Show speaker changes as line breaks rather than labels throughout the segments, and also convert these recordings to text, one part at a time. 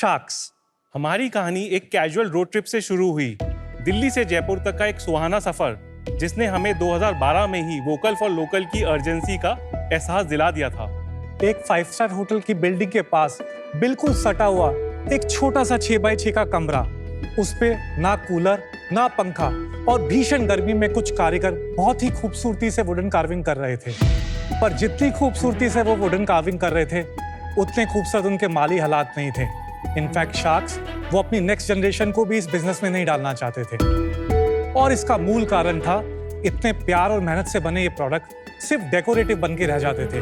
Sharks.
हमारी कहानी एक कैजुअल रोड ट्रिप से शुरू हुई। दिल्ली से जयपुर तक का एक सुहाना सफर जिसने हमें 2012 में ही वोकल फॉर लोकल की अर्जेंसी का एहसास दिला दिया था।
एक 5 स्टार होटल की बिल्डिंग के पास बिल्कुल सटा हुआ एक छोटा सा 6x6 का कमरा, उस पे ना कूलर ना पंखा और भीषण गर्मी में कुछ कारीगर बहुत ही खूबसूरती से वुडन कार्विंग कर रहे थे। पर जितनी खूबसूरती से वो वुडन कार्विंग कर रहे थे उतने खूबसूरत उनके माली हालात नहीं थे। इनफैक्ट शार्क्स वो अपनी नेक्स्ट जनरेशन को भी इस बिजनेस में नहीं डालना चाहते थे और इसका मूल कारण था इतने प्यार और मेहनत से बने ये प्रोडक्ट सिर्फ डेकोरेटिव बन के रह जाते थे,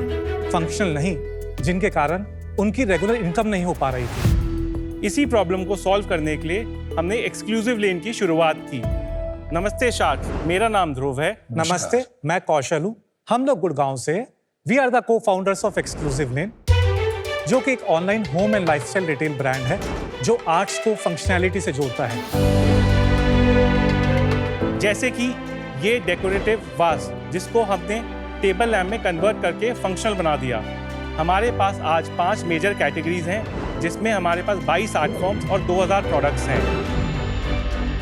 फंक्शनल नहीं, जिनके कारण उनकी रेगुलर इनकम नहीं हो पा रही थी।
इसी प्रॉब्लम को सॉल्व करने के लिए हमने एक्सक्लूसिव लेन की शुरुआत की। नमस्ते शार्क्स, मेरा नाम ध्रुव है।
नमस्ते, मैं कौशल हूँ। हम लोग गुड़गांव से। We are the co-founders of Exclusive Lane, जो कि एक online home and lifestyle retail brand है जो आर्ट्स को फंक्शनैलिटी से जोड़ता है।
जैसे कि ये डेकोरेटिव वास जिसको हमने टेबल लैम्प में कन्वर्ट करके फंक्शनल बना दिया। हमारे पास आज 5 मेजर कैटेगरीज हैं जिसमें हमारे पास 22 आर्ट फॉर्म्स और 2000 प्रोडक्ट्स हैं।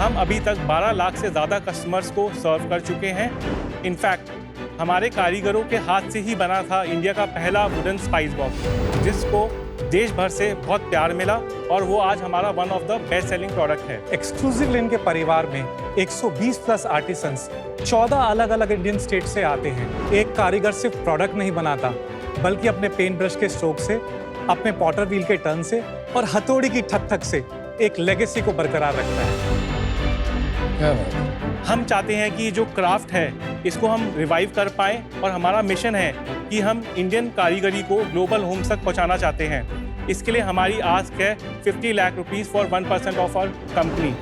हम अभी तक 12 लाख से ज़्यादा कस्टमर्स को सर्व कर चुके हैं। इनफैक्ट हमारे कारीगरों के हाथ से ही बना था इंडिया का पहला वुडन स्पाइस बॉक्स, जिसको देश भर से बहुत प्यार मिला और वो आज हमारा one of the best selling product है।
एक्सक्लूसिव लेन के परिवार में 120 प्लस आर्टिसंस 14 अलग अलग इंडियन स्टेट से आते हैं। एक कारीगर सिर्फ प्रोडक्ट नहीं बनाता बल्कि अपने पेंट ब्रश के स्ट्रोक से, अपने पॉटर व्हील के टर्न से और हथौड़ी की ठक ठक से एक लेगेसी को बरकरार रखता है।
हम चाहते हैं कि जो क्राफ्ट है इसको हम रिवाइव कर पाएं और हमारा मिशन है कि हम इंडियन कारीगरी को ग्लोबल होम्स तक पहुंचाना चाहते हैं। इसके लिए हमारी आस्क है 50 lakh rupees for 1% of our company.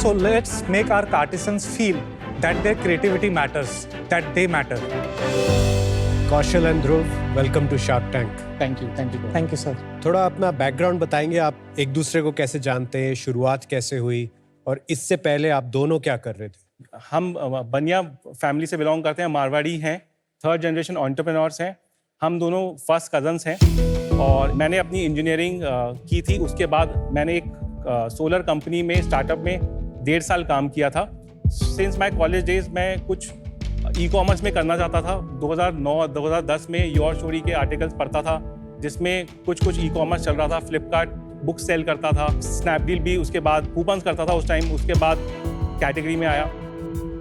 So let's make our artisans feel that their creativity matters, that they matter.
Kaushal and Dhruv, welcome to Shark Tank.
Thank you, sir.
थोड़ा अपना बैकग्राउंड बताएंगे, आप एक दूसरे को कैसे जानते हैं, शुरुआत कैसे हुई और इससे पहले आप दोनों क्या कर रहे थे?
हम बनिया फैमिली से बिलोंग करते हैं, मारवाड़ी हैं, 3rd जनरेशन एंटरप्रेन्योर्स हैं। हम दोनों फर्स्ट कजन्स हैं और मैंने अपनी इंजीनियरिंग की थी। उसके बाद मैंने एक सोलर कंपनी में स्टार्टअप में 1.5 साल काम किया था। सिंस माय कॉलेज डेज मैं कुछ ई कॉमर्स में करना चाहता था। 2009-2010 में योर स्टोरी के आर्टिकल्स पढ़ता था जिसमें कुछ ई कॉमर्स चल रहा था। फ्लिपकार्ट बुक सेल करता था, स्नैपडील भी, उसके बाद कूपन्स करता था उस टाइम। उसके बाद कैटेगरी में आया।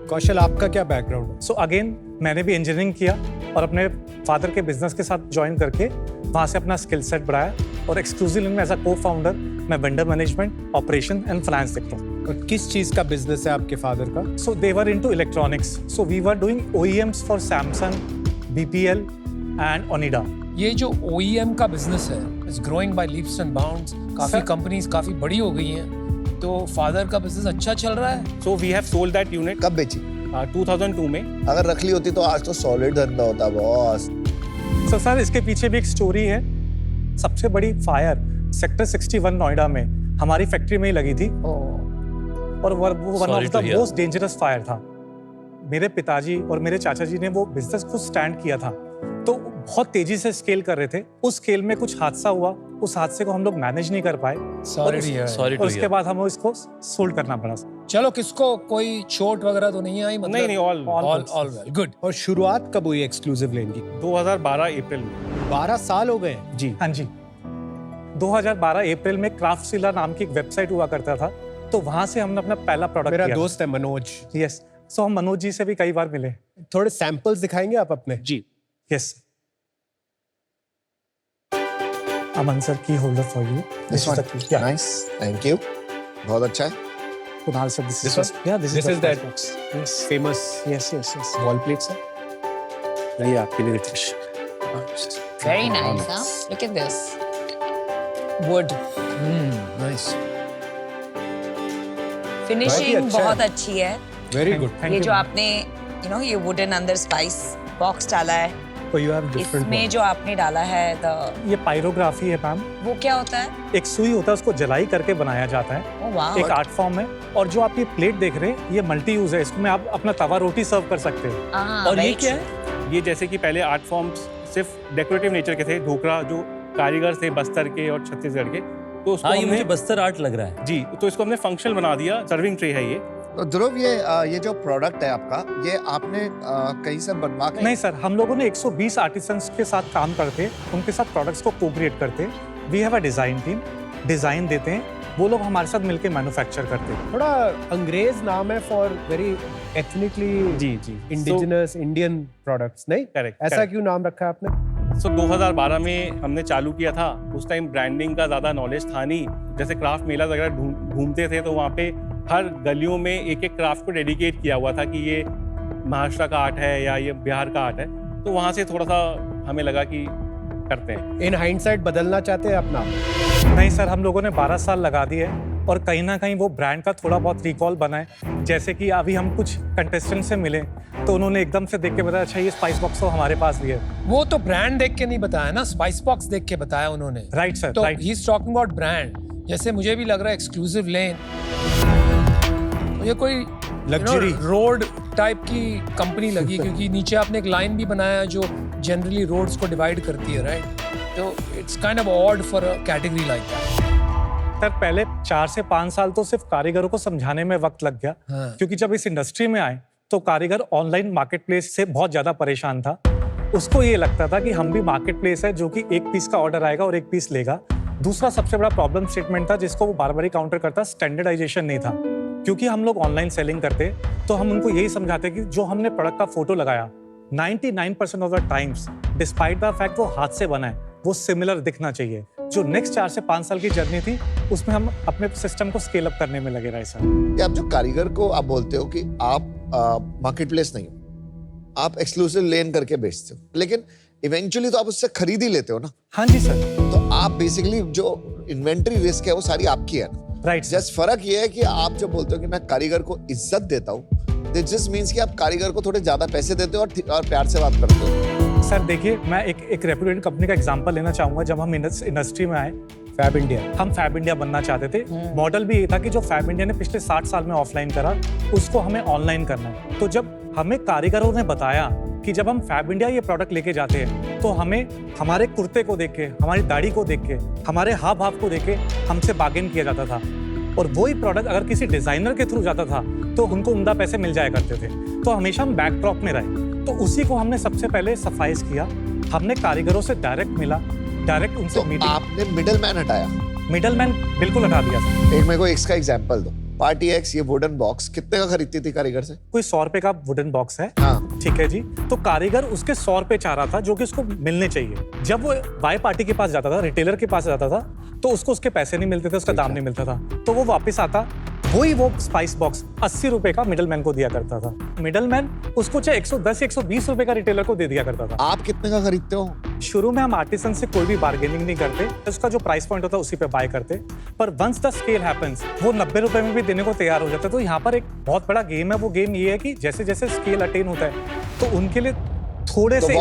कौशल, आपका क्या बैकग्राउंड है?
सो अगेन मैंने भी इंजीनियरिंग किया और अपने फादर के बिजनेस के साथ ज्वाइन करके वहाँ से अपना स्किल सेट बढ़ाया और एक्सक्लूसिव लेन में एज अ को-फाउंडर मैं vendor management, operation and finance देखता हूँ।
और किस चीज़ का बिजनेस है आपके फादर का?
So they were into electronics. So we were doing OEMs for Samsung, BPL and Onida.
ये जो OEM का बिजनेस है is growing by leaps and bounds. काफी कंपनीज काफी बड़ी हो गई हैं, तो फादर का बिजनेस अच्छा चल रहा है।
So we have sold that unit.
कब बेची?
2002 में।
अगर रख ली होती तो आज तो सॉलिड धंधा होता बॉस।
So सर इसके पीछे भी एक स्टोरी है। सबसे बड़ी फायर सेक्टर 61 नोएडा में हमारी फैक्ट्री में ही लगी थी और वो one of the most dangerous fire था। मेरे पिताजी और मेरे चाचा जी ने वो बिजनेस को स्टैंड किया था, तो बहुत तेजी से स्केल कर रहे थे। उस स्केल में कुछ हादसा हुआ, उस हादसे को हम लोग मैनेज नहीं कर पाए और उसके बाद हमें इसको सोल्ड करना पड़ा।
चलो, किसको कोई चोट वगैरह तो नहीं आई? मतलब
नहीं, ऑल
वेल, गुड।
और शुरुआत कब हुई एक्सक्लूसिव लेन की?
2012 अप्रैल में।
12 साल हो गए
जी।
हाँ जी, 2012 अप्रैल में क्राफ्टसिला नाम की एक वेबसाइट हुआ करता था, तो वहां से हमने अपना पहला प्रोडक्ट
मेरा
किया।
दोस्त है मनोज।
यस, सो हम मनोज जी से भी कई बार मिले।
थोड़े सैंपल्स दिखाएंगे आप अपने?
जी।
Yes, Aman sir, key holder for you.
This one. Nice. Thank you. बहुत अच्छा है।
Kunal sir, this
This
is या this
This is that famous
yes
wall plates है।
नहीं, आपके लिए Ritesh.
Very nice, huh? Look at this. Wood.
Nice.
Finishing
अच्छा है।
बहुत अच्छी है।
Very good.
ये जो आपने ये वुडन अंदर स्पाइस बॉक्स डाला है,
तो यू हैव डिफरेंट।
इसमें जो आपने डाला है
ये पायरोग्राफी है मैम।
वो क्या होता है?
एक सुई होता है, उसको जलाई करके बनाया जाता है।
ओह वाह।
एक आर्ट फॉर्म है। और जो आप ये प्लेट देख रहे हैं, ये मल्टी यूज है। इसमें आप अपना तवा रोटी सर्व कर सकते हैं। और ये क्या है?
ये जैसे कि पहले आर्ट फॉर्म्स सिर्फ डेकोरेटिव नेचर के थे। ढोकरा जो कारीगर थे बस्तर के और छत्तीसगढ़ के, तो उसको
हाँ, ये
हमने
मुझे बस्तर आर्ट लग रहा है।
जी, तो इसको हमने फंक्शनल बना दिया। सर्विंग ट्रे है ये।
तो ध्रुव, ये जो प्रोडक्ट है आपका, ये आपने कहीं से बनवा के?
नहीं सर, हम लोगों ने 120 आर्टिसंस के साथ काम करते, उनके साथ प्रोडक्ट्स को को क्रिएट करते। We have a design team, design देते हैं, वो लोग हमारे साथ मिलकर मैन्युफैक्चर करते हैं।
थोड़ा अंग्रेज नाम है फॉर वेरी एथनिकली
जी जी
इंडिजिनस इंडियन प्रोडक्ट्स, नहीं?
करेक्ट।
ऐसा क्यों नाम रखा है आपने?
2012 में हमने चालू किया था। उस टाइम ब्रांडिंग का ज़्यादा नॉलेज था नहीं। जैसे क्राफ्ट मेला वगैरह घूमते थे तो वहाँ पे हर गलियों में एक एक क्राफ्ट को डेडिकेट किया हुआ था कि ये महाराष्ट्र का आर्ट है या ये बिहार का आर्ट है। तो वहाँ से थोड़ा सा हमें लगा कि करते हैं।
इन हाइंडसाइट बदलना चाहते हैं अपना?
नहीं सर, हम लोगों ने 12 साल लगा दिए और कहीं ना कहीं वो ब्रांड का थोड़ा बहुत रिकॉल बना है। जैसे कि अभी हम कुछ कंटेस्टेंट से मिले तो उन्होंने एकदम से देख के बताया, अच्छा ये स्पाइस बॉक्स तो हमारे पास भी है।
वो तो ब्रांड देख के नहीं बताया ना, स्पाइस बॉक्स देख के बताया उन्होंने।
राइट सर,
तो
right.
He is talking about brand. जैसे मुझे भी लग रहा है एक्सक्लूसिव लेन, ये कोई
Luxury।
रोड टाइप की कंपनी लगी क्योंकि नीचे आपने एक लाइन भी बनाया है जो जनरली रोड्स को डिवाइड करती है, राइट? तो it's kind of odd for a category like that.
Sir पहले 4 से 5 साल तो सिर्फ कारीगरों को समझाने में वक्त लग गया।
हाँ।
क्योंकि जब इस इंडस्ट्री में आए तो कारीगर ऑनलाइन मार्केट प्लेस से बहुत ज्यादा परेशान था। उसको ये लगता था कि हम भी मार्केट प्लेस है जो कि एक पीस का ऑर्डर आएगा और एक पीस लेगा। दूसरा सबसे बड़ा प्रॉब्लम स्टेटमेंट था जिसको वो बार बार काउंटर करता, स्टैंडर्डाइजेशन नहीं था। क्योंकि हम लोग ऑनलाइन सेलिंग करते तो हम उनको यही समझाते कि जो हमने प्रोडक्ट का फोटो लगाया 99% of the times despite the fact वो हाथ से बना है, वो सिमिलर दिखना चाहिए। जो नेक्स्ट 4 से 5 साल की जर्नी थी उसमें हम अपने सिस्टम को स्केल अप करने में लगे रहे सर।
ये आप जो कारीगर को आप बोलते हो कि आप मार्केट प्लेस नहीं हो, आप एक्सक्लूसिव लेन करके बेचते हो, लेकिन इवेंचुअली तो आप उससे खरीद ही लेते हो ना?
हाँ जी सर।
तो आप बेसिकली जो इन्वेंट्री रिस्क है वो सारी आपकी है ना?
राइट।
जस्ट फर्क ये है कि आप जो बोलते हो कि मैं कारीगर को इज्जत देता हूँ, दिस जस्ट मींस कि आप कारीगर को थोड़े ज्यादा पैसे देते हो और प्यार से बात करते हो।
सर देखिए, मैं एक रेप्यूटेड कंपनी का एग्जांपल लेना चाहूंगा। जब हम इंडस्ट्री में आए,
फैब इंडिया,
हम फैब इंडिया बनना चाहते थे। मॉडल भी ये था कि जो फैब इंडिया ने पिछले 60 साल में ऑफलाइन करा उसको हमें ऑनलाइन करना है। तो जब हमें कारीगरों ने बताया कि जब हम फैब इंडिया ये प्रोडक्ट लेके जाते हैं तो हमें हमारे कुर्ते को देख के, हमारी दाढ़ी को देख के, हमारे हाव भाव को देख के हमसे बार्गेन किया जाता था। और वही प्रोडक्ट अगर किसी डिजाइनर के थ्रू जाता था तो उनको उम्दा पैसे मिल जाया करते थे। तो हमेशा हम बैकड्रॉप में रहे। तो उसी को हमने सबसे पहले सफाइज किया। हमने कारीगरों से डायरेक्ट मिला, डायरेक्ट उनसे
तो
मीटिंग।
आपने मिडल मैन हटाया?
मिडल मैन बिल्कुल हटा दिया सर।
एक मेरे को इसका एग्जांपल दो। पार्टी एक्स ये वुडन बॉक्स कितने का खरीदती थी कारीगर से?
कोई 100 रुपए का वुडन बॉक्स है,
हाँ।
ठीक है जी। तो कारीगर उसके 100 रुपए चाह रहा था जो कि उसको मिलने चाहिए। जब वो बाय पार्टी के पास जाता था, रिटेलर के पास जाता था, तो उसको उसके पैसे नहीं मिलते थे, उसका दाम नहीं मिलता था। तो वो वापस आता, वही वो स्पाइस बॉक्स 80 रुपए का मिडलमैन को दिया करता था। मिडलमैन उसको चाहे 110 120 रुपए का रिटेलर को दे दिया करता था।
आप कितने का खरीदते हो?
शुरू में हम आर्टिसन से कोई भी बार्गेनिंग नहीं करते, उसका जो प्राइस पॉइंट होता है उसी पे बाय करते। पर वंस द स्केल हैपेंस, वो 90 रुपए में भी देने को तैयार हो जाता है। तो यहाँ पर एक बहुत बड़ा गेम है। वो गेम ये है कि जैसे जैसे स्केल अटेन होता है तो उनके लिए थोड़े
तो
से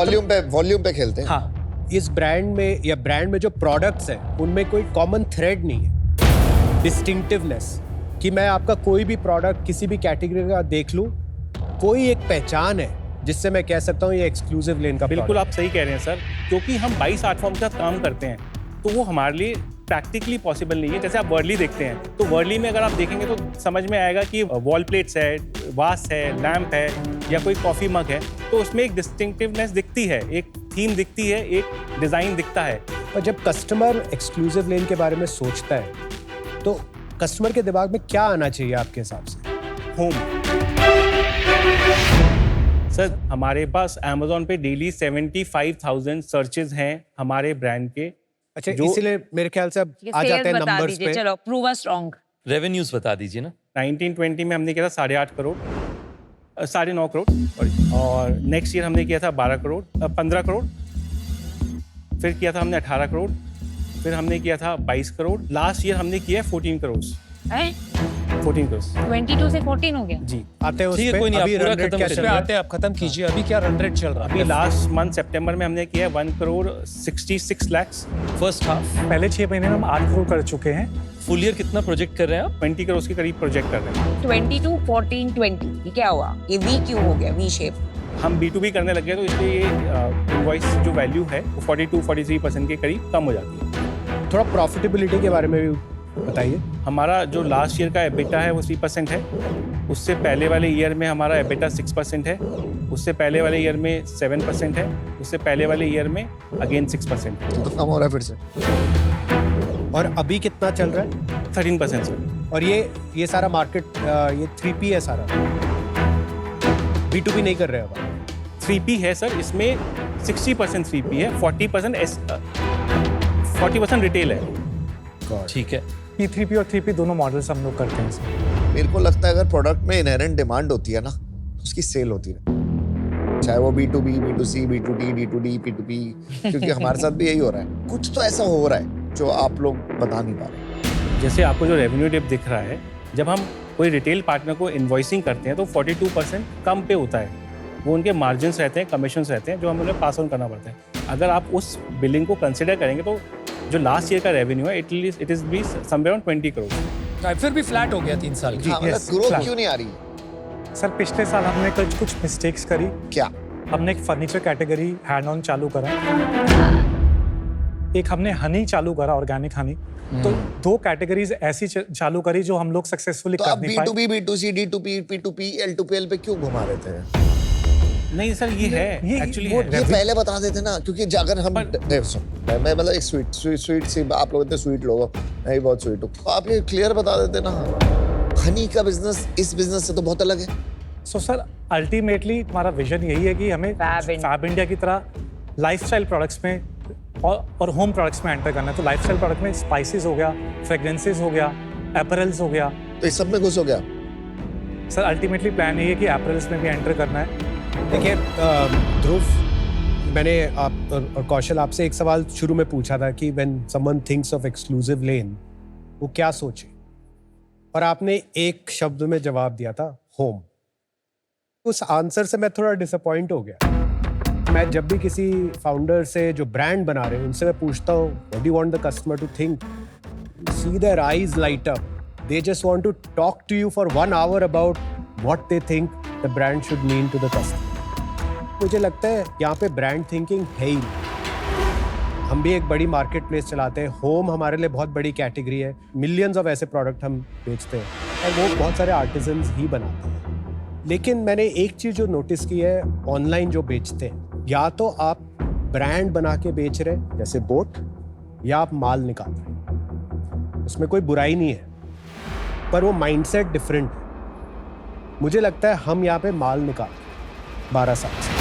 वॉल्यूम पे खेलते हैं।
हाँ।
इस ब्रांड में या ब्रांड में जो प्रोडक्ट्स हैं उनमें कोई कॉमन थ्रेड नहीं है, डिस्टिंक्टिवनेस, कि मैं आपका कोई भी प्रोडक्ट किसी भी कैटेगरी का देख लूं, कोई एक पहचान है जिससे मैं कह सकता हूं ये एक्सक्लूसिव लेन का
बिल्कुल
product
आप सही कह रहे हैं सर। क्योंकि हम 22 आर्ट फॉर्म के साथ काम करते हैं तो वो हमारे लिए प्रैक्टिकली पॉसिबल नहीं है। जैसे आप वर्ली देखते हैं तो वर्ली में अगर आप देखेंगे तो समझ में आएगा कि वॉल प्लेट्स है, वास है, लैम्प है या कोई कॉफी मग है, तो उसमें एक डिस्टिंक्टिवनेस दिखती है, एक थीम दिखती है, एक डिजाइन दिखता है।
और जब कस्टमर एक्सक्लूसिव लेन के बारे में सोचता है तो कस्टमर के दिमाग में क्या आना चाहिए आपके हिसाब से?
होम। सर हमारे पास Amazon पे डेली 75,000 सर्चेज हैं हमारे ब्रांड के।
अच्छा,
जो-
इसीलिए मेरे ख्याल से अब आ जाते हैं नंबर्स पे।
चलो प्रूव अस रॉन्ग।
रेवेन्यूज बता दीजिए ना।
1920 में हमने किया था 8.5 करोड़, 9.5 करोड़, और नेक्स्ट ईयर हमने किया था 12 करोड़, 15 करोड़, फिर किया था हमने 18 करोड़, फिर हमने किया था 22 करोड़, लास्ट ईयर हमने किया है 14 करोड़। 14 करोड़
22 से 14 हो गया।
जी।
आते हैं उस
ठीक है,
पे।
कोई नहीं, आप
अभी
पूरा
run rate
खत्म
क्या
करिए।
चल
पे
रहा है?
आते हैं, आप खत्म कीजिए। अभी क्या रन रेट चल रहा
अभी
है?
लास्ट मंथ सितंबर में हमने किया है 1 करोड़ 66 लाख।
फर्स्ट हाफ
पहले 6 महीने में हम 8 करोड़ कर चुके हैं।
फुल ईयर कितना प्रोजेक्ट कर रहे हैं आप?
20 करोड़ के करीब प्रोजेक्ट कर रहे हैं।
22 14 20 ये क्या हुआ? ये वी क्यों हो गया? V shape.
हम B2B करने लग गए तो इसलिए ये इनवॉइस जो वैल्यू है वो 42-43% के करीब कम हो जाती है।
थोड़ा प्रॉफिटेबिलिटी के बारे में भी बताइए।
हमारा जो लास्ट ईयर का एबिटा है वो 3% है, उससे पहले वाले ईयर में हमारा एबिटा 6% है, उससे पहले वाले ईयर में 7% है, उससे पहले वाले ईयर में अगेन 6% है।
तो कम हो रहा है फिर से।
और अभी कितना चल रहा है?
13% सर।
और ये सारा मार्केट ये 3P है सारा, B2B नहीं कर रहे अब?
3P है सर, इसमें 60% 3P है, 40% रिटेल है।
ठीक है।
P3P और 3P दोनों मॉडल्स हम लोग करते हैं इसमें।
मेरे को लगता है अगर प्रोडक्ट में इनहेरेंट डिमांड होती है ना, तो उसकी सेल होती है, चाहे वो B2B, B2C, B2D, D2D, P2P, क्योंकि हमारे साथ भी यही हो रहा है। कुछ तो ऐसा हो रहा है जो आप लोग बता नहीं पा रहे।
जैसे आपको जो रेवेन्यू डिप दिख रहा है, जब हम कोई रिटेल पार्टनर को इन्वॉइसिंग करते हैं तो 42% कम पे होता है। वो उनके मार्जिन्स रहते हैं, कमीशंस रहते हैं, जो हमें उन्हें पास ऑन करना पड़ता है। अगर आप उस बिलिंग को कंसिडर करेंगे तो जो लास्ट ईयर का रेवेन्यू है it is be somewhere around 20 crore.
फिर भी फ्लैट हो गया 3 साल की।
हाँ, मतलब
yes,
ग्रोथ
flat.
क्यों नहीं आ रही है?
सर पिछले साल हमने कुछ मिस्टेक्स करी।
क्या?
हमने एक फर्नीचर कैटेगरी हैंड ऑन चालू करा, एक हमने हनी चालू करा, ऑर्गेनिक हनी। तो 2 कैटेगरीज ऐसी चालू करी जो हम लोग सक्सेसफुली
तो
कर
आप
नहीं पाए।
B2B, B2C, D2P, P2P, L2PL पे क्यों घुमा रहे थे?
नहीं सर, ये है
ये
एक्चुअली
वो
ये पहले बता देते ना, क्योंकि अगर हम मैं मतलब एक स्वीट सी, आप लोग इतने स्वीट लोग हो, मैं भी बहुत स्वीट हूँ, तो आप ये क्लियर बता देते ना। हनी का बिजनेस इस बिजनेस से तो बहुत अलग है।
सो सर अल्टीमेटली हमारा विजन यही है कि हमें फैब इंडिया की तरह लाइफस्टाइल प्रोडक्ट्स में और होम प्रोडक्ट्स में एंटर करना है। तो लाइफस्टाइल प्रोडक्ट में स्पाइसेस हो गया, फ्रेग्रेंसेस हो गया, एपरल्स हो गया।
तो इस सब में घुस हो गया।
सर अल्टीमेटली प्लान यही है कि एपरल्स में भी एंटर करना है।
देखिए ध्रुव, मैंने आप और कौशल आपसे एक सवाल शुरू में पूछा था कि when someone thinks of Exclusive Lane वो क्या सोचे, और आपने एक शब्द में जवाब दिया था, होम। उस आंसर से मैं थोड़ा डिसअपॉइंट हो गया। मैं जब भी किसी फाउंडर से जो ब्रांड बना रहे हैं उनसे मैं पूछता हूँ what do you want the customer to think, see their eyes light up, they just want to talk to you for 1 hour about what they think the brand should mean to the customer. मुझे लगता है यहाँ पे brand thinking है ही नहीं। हम भी एक बड़ी मार्केट प्लेस चलाते हैं, होम हमारे लिए बहुत बड़ी कैटेगरी है, मिलियंस ऑफ ऐसे प्रोडक्ट हम बेचते हैं और वो बहुत सारे आर्टिजन्स ही बनाते हैं। लेकिन मैंने एक चीज़ जो नोटिस की है, ऑनलाइन जो बेचते हैं, या तो आप ब्रांड बना के बेच रहे हैं जैसे बोट, या आप माल निकाल रहे हैं। उसमें कोई बुराई नहीं है, पर वो माइंडसेट डिफरेंट है। मुझे लगता है हम यहाँ पे माल निकाल 12 साल से,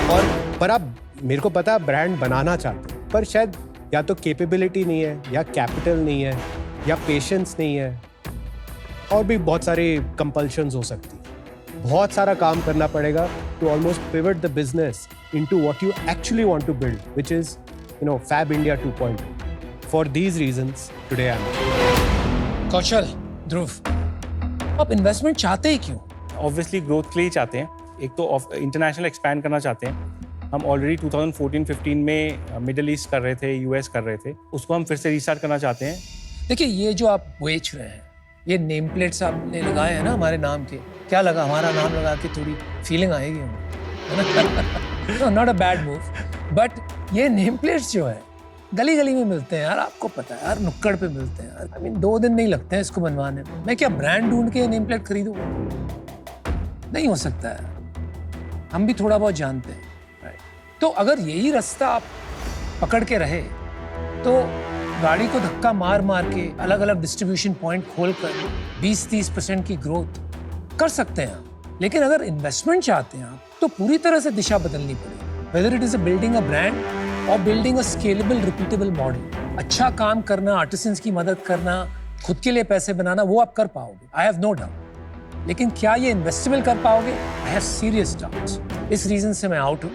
और पर आप, मेरे को पता है ब्रांड बनाना चाहते हैं, पर शायद या तो कैपेबिलिटी नहीं है, या कैपिटल नहीं है, या पेशेंस नहीं है, और भी बहुत सारी कंपल्शंस हो सकती है। बहुत सारा काम करना पड़ेगा to almost pivot the business into what you actually want to build, which is Fabindia 2.0। For these reasons today I am.
Kaushal, Dhruv, आप इन्वेस्टमेंट चाहते ही क्यों?
ऑब्वियसली ग्रोथ के लिए ही चाहते हैं। एक तो इंटरनेशनल एक्सपैंड करना चाहते हैं। हम ऑलरेडी 2014-15 में मिडिल ईस्ट कर रहे थे, यूएस कर रहे थे, उसको हम फिर से रीस्टार्ट करना चाहते हैं।
देखिए, ये जो आप बेच रहे हैं, ये नेम प्लेट्स आपने लगाए हैं ना हमारे नाम के, क्या लगा हमारा नाम लगा के थोड़ी फीलिंग आएगी हमें? Not a bad move, but ये नेम प्लेट्स जो है गली गली में मिलते हैं यार, आपको पता है यार, नुक्कड़ पे मिलते हैं यार। I mean, 2 दिन नहीं लगते हैं इसको बनवाने में। मैं क्या ब्रांड ढूंढ के नेम प्लेट खरीदूं? नहीं हो सकता है। हम भी थोड़ा बहुत जानते हैं, राइट? तो अगर यही रास्ता आप पकड़ के रहे तो गाड़ी को धक्का मार मार के अलग अलग डिस्ट्रीब्यूशन पॉइंट खोल कर 20-30% की ग्रोथ कर सकते हैं आप। लेकिन अगर इन्वेस्टमेंट चाहते हैं आप, तो पूरी तरह से दिशा बदलनी पड़ेगी। Whether it is a building a brand or building a scalable repeatable model. अच्छा काम करना, आर्टिसंस की मदद करना, खुद के लिए पैसे बनाना, वो आप कर पाओगे, आई हैव नो डाउट। लेकिन क्या ये इन्वेस्टेबल कर पाओगे? I have serious doubts. इस रीजन से मैं आउट हूँ।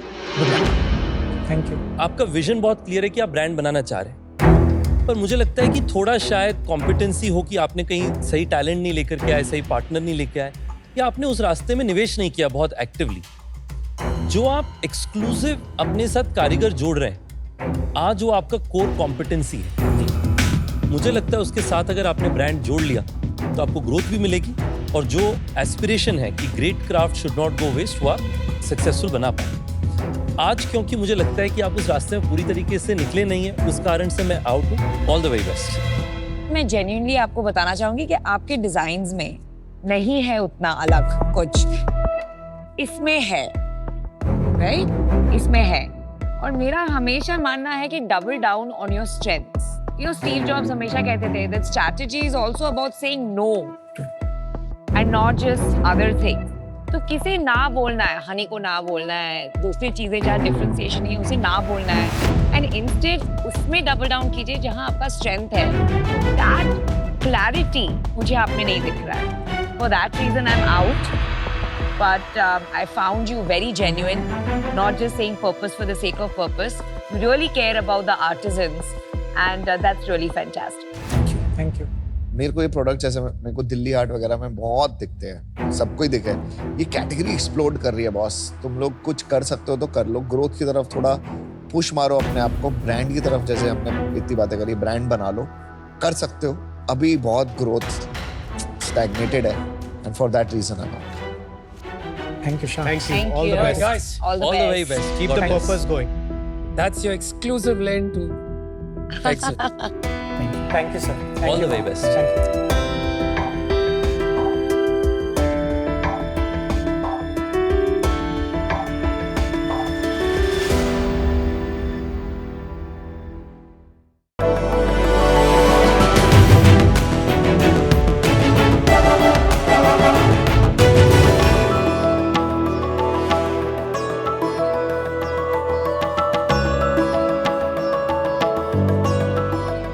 Thank you.
आपका विजन बहुत क्लियर है कि आप ब्रांड बनाना चाह रहे हैं, पर मुझे लगता है कि थोड़ा शायद कॉम्पिटेंसी हो कि आपने कहीं सही टैलेंट नहीं लेकर के आए, सही पार्टनर नहीं लेके आए, या आपने उस रास्ते में निवेश नहीं किया बहुत एक्टिवली। जो आप एक्सक्लूसिव अपने साथ कारीगर जोड़ रहे हैं, आज वो आपका कोर कॉम्पिटेंसी है। मुझे लगता है उसके साथ अगर आपने ब्रांड जोड़ लिया तो आपको ग्रोथ भी मिलेगी, और जो एस्पिरेशन है कि great craft should not go waste, वो आप सक्सेसफुल बना पाए। आज क्योंकि मुझे लगता है कि आप उस रास्ते में पूरी तरीके से निकले नहीं है, उस कारण से मैं आउट हूँ। All the very best.
मैं जेन्युइनली आपको बताना चाहूंगी कि आपके डिजाइन्स में नहीं है उतना अलग कुछ, इसमें है, राइट? इसमें है। और मेरा हमेशा मानना है कि double down on your strengths. You know, Steve Jobs हमेशा कहते थे that strategy is also about saying no and not just other things. तो किसे ना बोलना है, हनी को ना बोलना है, दूसरी चीजें जहाँ डिफरेंशिएशन है उसे ना बोलना है, एंड इंस्टेड उसमें डबल डाउन कीजिए जहाँ आपका स्ट्रेंथ है। दैट क्लैरिटी मुझे आप में नहीं दिख रहा है। For that reason I am out, but I found you very genuine, not just saying purpose for the sake of purpose. You really care about the artisans, and that's really fantastic.
Thank you.
मेरे को ये product जैसे मेरे को दिल्ली हाट वगैरह में बहुत दिखते हैं, सबको ही दिखे। ये कैटेगरी एक्सप्लोड कर रही है बॉस, तुम लोग कुछ कर सकते हो तो कर लो, ग्रोथ की तरफ थोड़ा पुश मारो अपने आप को, ब्रांड की तरफ जैसे हमने इतनी बातें करी, ब्रांड बना लो, कर सकते हो। अभी बहुत ग्रोथ स्टैग्नेटेड है, and for that reason I am
thank you Sham.
Thank you.
Thank
All
you.
the best.
Guys,
All the
all the very
best.
Best.
Keep the purpose going.
that's your exclusive lane to exit.
Thank you sir.
All the very best.
Thank you.